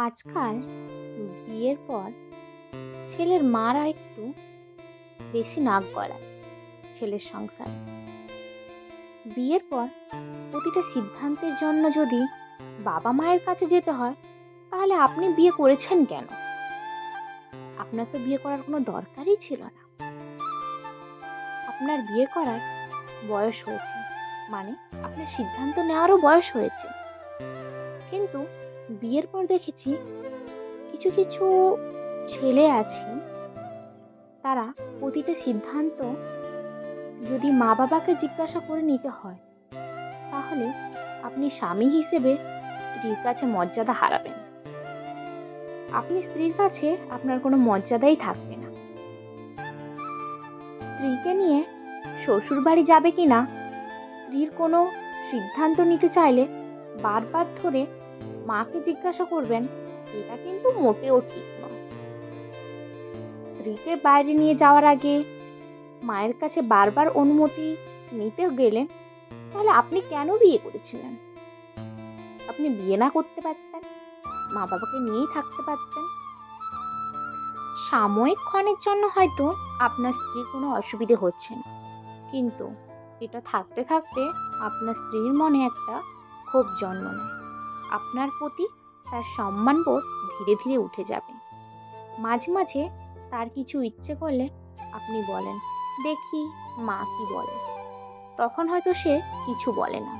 আজকাল বিয়ের পর ছেলের মারা একটু বেশি নাক গলায় ছেলের সংসারে। বিয়ের পর প্রতিটা সিদ্ধান্তের জন্য যদি বাবা মায়ের কাছে যেতে হয়, তাহলে আপনি বিয়ে করেছেন কেন? আপনার তো বিয়ে করার কোনো দরকারই ছিল না। আপনার বিয়ে করার বয়স হয়েছে, মানে আপনার সিদ্ধান্ত নেওয়ারও বয়স হয়েছে। কিন্তু বিয়ের পর দেখেছি কিছু কিছু ছেলে আছে, তারা প্রতিটা সিদ্ধান্ত যদি মা বাবাকে জিজ্ঞাসা করে নিতে হয়, তাহলে আপনি স্বামী হিসেবে স্ত্রীর কাছে মর্যাদা হারাবেন। আপনি স্ত্রীর কাছে আপনার কোনো মর্যাদাই থাকবে না। স্ত্রীকে নিয়ে শ্বশুর বাড়ি যাবে কিনা, স্ত্রীর কোনো সিদ্ধান্ত নিতে চাইলে বারবার ধরে মাকে জিজ্ঞাসা করবেন, এটা কিন্তু মোটেও ঠিক নয়। স্ত্রীকে বাইরে নিয়ে যাওয়ার আগে মায়ের কাছে বারবার অনুমতি নিতে গেলে, তাহলে আপনি কেন বিয়ে করেছিলেন? আপনি বিয়ে না করতে পারতেন, মা বাবাকে নিয়েই থাকতে পারতেন। সাময়িক ক্ষণের জন্য হয়তো আপনার স্ত্রীর কোনো অসুবিধে হচ্ছে না, কিন্তু এটা থাকতে থাকতে আপনার স্ত্রীর মনে একটা ক্ষোভ জন্ম নেয়। আপনার প্রতি তার সম্মানবোধ ধীরে ধীরে উঠে যাবে। মাঝে মাঝে তার কিছু ইচ্ছে করলে আপনি বলেন, দেখি মা কি বলে। তখন হয়তো সে কিছু বলে না,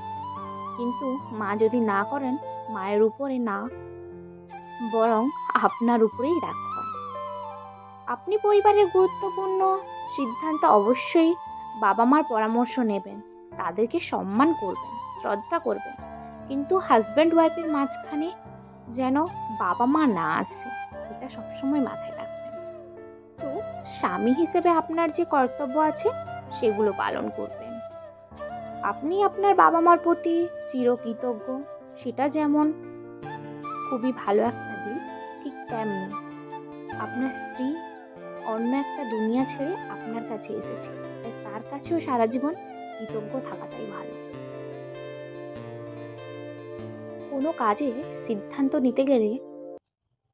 কিন্তু মা যদি না করেন, মায়ের উপরে না, বরং আপনার উপরেই রাগ হয়। আপনি পরিবারের গুরুত্বপূর্ণ সিদ্ধান্ত অবশ্যই বাবা মার পরামর্শ নেবেন, তাদেরকে সম্মান করবেন, শ্রদ্ধা করবেন, কিন্তু হাজব্যান্ড ওয়াইফের মাঝখানে যেন বাবা মা না আসে, এটা সবসময় মাথায় রাখবেন। তো স্বামী হিসেবে আপনার যে কর্তব্য আছে, সেগুলো পালন করবেন। আপনি আপনার বাবা মার প্রতি চিরকৃতজ্ঞ, সেটা যেমন খুবই ভালো একটা দিক, ঠিক তেমনি আপনার স্ত্রী অন্য একটা দুনিয়া ছেড়ে আপনার কাছে এসেছে, তাই তার কাছেও সারা জীবন কৃতজ্ঞ থাকাটাই ভালো। কোনো কাজে সিদ্ধান্ত নিতে গেলে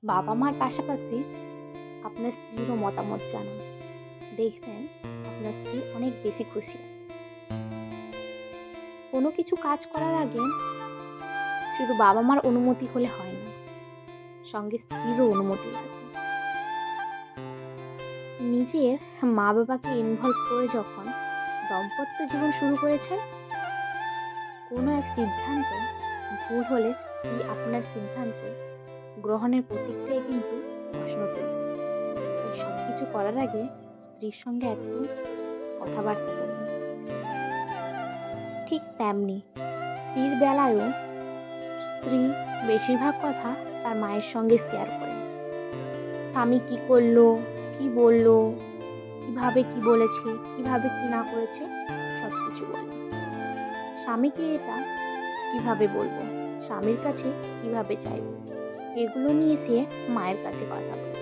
বাবা মার পাশাপাশি আপনার স্ত্রীরও মতামত জানুন, দেখবেন আপনার স্ত্রী অনেক বেশি খুশি। কোনো কিছু কাজ করার আগে শুধু বাবা মার অনুমতি হলে হয় না, সঙ্গে স্ত্রীরও অনুমতি লাগে। নিজের মা বাবাকে ইনভলভ করে যখন দাম্পত্য জীবন শুরু করেছেন, কোনো এক সিদ্ধান্ত ভুল হলে স্ত্রী আপনার সিদ্ধান্ত গ্রহণের প্রতিক্রিয়ায় কিন্তু প্রশ্ন তুলবে। তাই সবকিছু করার আগে স্ত্রীর সঙ্গে একটু কথাবার্তা করুন। ঠিক তেমনি স্ত্রীর বেলায়ও স্ত্রী বেশিরভাগ কথা তার মায়ের সঙ্গে শেয়ার করেন। স্বামী কি করলো, কি বললো, কিভাবে কি বলেছে, কিভাবে কি না করেছে, সবকিছু বলে। স্বামীকে এটা কিভাবে বলবো, স্বামীর কাছে কিভাবে চাইবো, এগুলো নিয়ে সে মায়ের কাছে কথা বলে।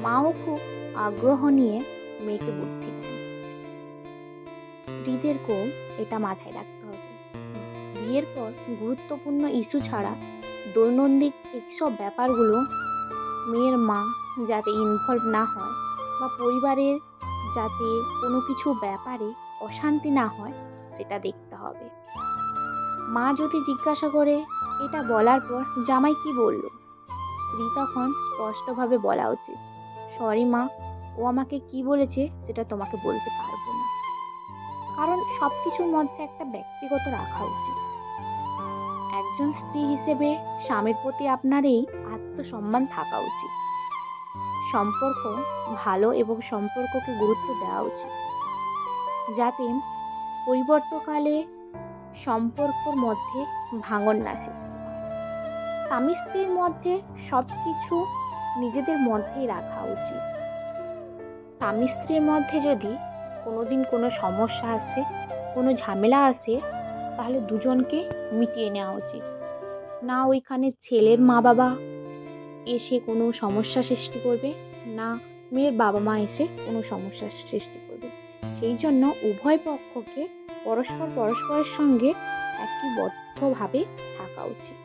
মাও খুব আগ্রহ নিয়ে মেয়েকে বুদ্ধি দেন। স্ত্রীদেরকেও এটা মাথায় রাখতে হবে। বিয়ের পর গুরুত্বপূর্ণ ইস্যু ছাড়া দৈনন্দিন এইসব ব্যাপারগুলো মেয়ের মা যাতে ইনভলভ না হয়, বা পরিবারের যাতে কোনো কিছু ব্যাপারে অশান্তি না হয়, সেটা দেখতে হবে। মা যদি জিজ্ঞাসা করে, এটা বলার পর জামাই কি বলল, স্ত্রী তখন স্পষ্টভাবে বলা উচিত, সরি মা, ও আমাকে কি বলেছে সেটা তোমাকে বলতে পারবো না। কারণ সবকিছুর মধ্যে একটা ব্যক্তিগত রাখা উচিত। একজন স্ত্রী হিসেবে স্বামীর প্রতি আপনার এই আত্মসম্মান থাকা উচিত। সম্পর্ক ভালো এবং সম্পর্ককে গুরুত্ব দেওয়া উচিত, যাতে পরিবর্তনকালে সম্পর্কর মধ্যে ভাঙন না সৃষ্টি হয়। স্বামী স্ত্রীর মধ্যে সবকিছু নিজেদের মধ্যেই রাখা উচিত। স্বামী স্ত্রীর মধ্যে যদি কোনোদিন কোনো সমস্যা আসে, কোনো ঝামেলা আসে, তাহলে দুজনকে মিটিয়ে নেওয়া উচিত। না ওইখানে ছেলের মা বাবা এসে কোনো সমস্যা সৃষ্টি করবে, না মেয়ের বাবা মা এসে কোনো সমস্যার সৃষ্টি করবে। সেই জন্য উভয় পক্ষকে পরস্পরের সঙ্গে একীবদ্ধভাবে থাকা উচিত।